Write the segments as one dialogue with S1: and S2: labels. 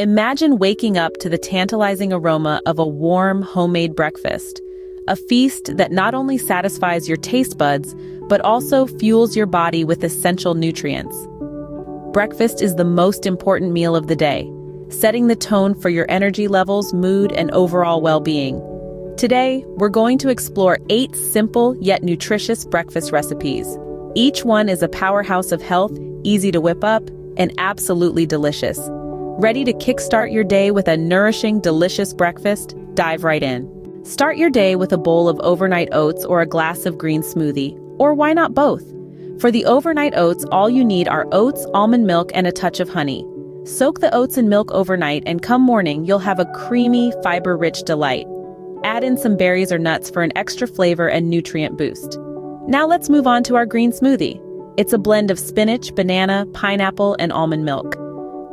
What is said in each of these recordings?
S1: Imagine waking up to the tantalizing aroma of a warm, homemade breakfast, a feast that not only satisfies your taste buds, but also fuels your body with essential nutrients. Breakfast is the most important meal of the day, setting the tone for your energy levels, mood, and overall well-being. Today, we're going to explore 8 simple yet nutritious breakfast recipes. Each one is a powerhouse of health, easy to whip up, and absolutely delicious. Ready to kickstart your day with a nourishing, delicious breakfast? Dive right in. Start your day with a bowl of overnight oats or a glass of green smoothie, or why not both? For the overnight oats, all you need are oats, almond milk, and a touch of honey. Soak the oats in milk overnight, and come morning, you'll have a creamy, fiber-rich delight. Add in some berries or nuts for an extra flavor and nutrient boost. Now let's move on to our green smoothie. It's a blend of spinach, banana, pineapple, and almond milk.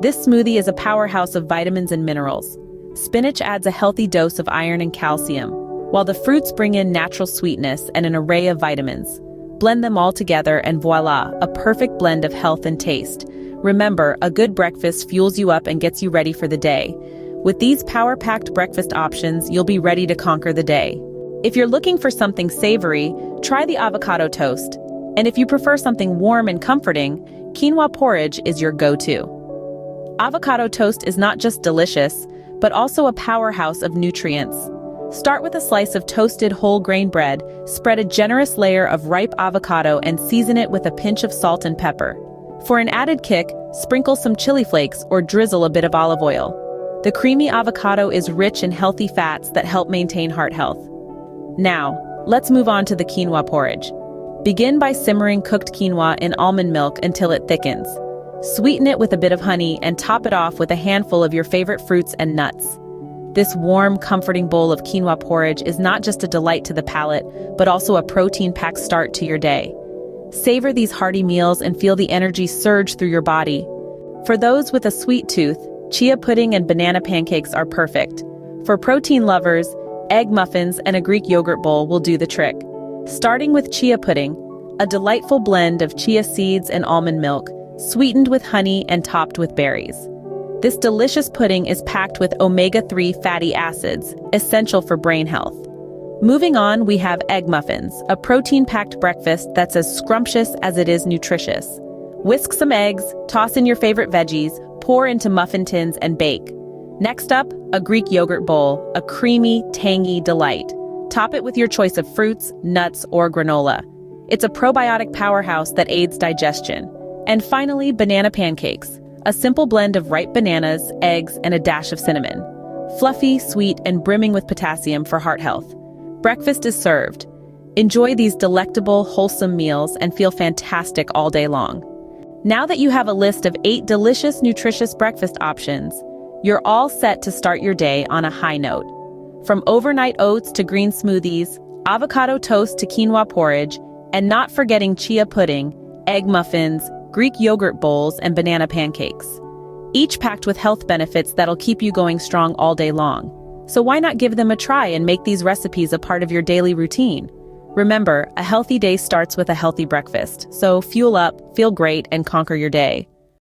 S1: This smoothie is a powerhouse of vitamins and minerals. Spinach adds a healthy dose of iron and calcium, while the fruits bring in natural sweetness and an array of vitamins. Blend them all together and voila, a perfect blend of health and taste. Remember, a good breakfast fuels you up and gets you ready for the day. With these power-packed breakfast options, you'll be ready to conquer the day. If you're looking for something savory, try the avocado toast. And if you prefer something warm and comforting, quinoa porridge is your go-to. Avocado toast is not just delicious, but also a powerhouse of nutrients. Start with a slice of toasted whole grain bread, spread a generous layer of ripe avocado, and season it with a pinch of salt and pepper. For an added kick, sprinkle some chili flakes or drizzle a bit of olive oil. The creamy avocado is rich in healthy fats that help maintain heart health. Now, let's move on to the quinoa porridge. Begin by simmering cooked quinoa in almond milk until it thickens. Sweeten it with a bit of honey and top it off with a handful of your favorite fruits and nuts. This warm, comforting bowl of quinoa porridge is not just a delight to the palate, but also a protein-packed start to your day. Savor these hearty meals and feel the energy surge through your body. For those with a sweet tooth, chia pudding and banana pancakes are perfect. For protein lovers, egg muffins and a Greek yogurt bowl will do the trick. Starting with chia pudding, a delightful blend of chia seeds and almond milk, sweetened with honey and topped with berries. This delicious pudding is packed with omega-3 fatty acids, essential for brain health. Moving on, we have egg muffins, a protein-packed breakfast that's as scrumptious as it is nutritious. Whisk some eggs, toss in your favorite veggies, pour into muffin tins and bake. Next up, a Greek yogurt bowl, a creamy, tangy delight. Top it with your choice of fruits, nuts, or granola. It's a probiotic powerhouse that aids digestion. And finally, banana pancakes, a simple blend of ripe bananas, eggs, and a dash of cinnamon. Fluffy, sweet, and brimming with potassium for heart health. Breakfast is served. Enjoy these delectable, wholesome meals and feel fantastic all day long. Now that you have a list of 8 delicious, nutritious breakfast options, you're all set to start your day on a high note. From overnight oats to green smoothies, avocado toast to quinoa porridge, and not forgetting chia pudding, egg muffins, Greek yogurt bowls, and banana pancakes. Each packed with health benefits that'll keep you going strong all day long. So why not give them a try and make these recipes a part of your daily routine? Remember, a healthy day starts with a healthy breakfast, so fuel up, feel great, and conquer your day.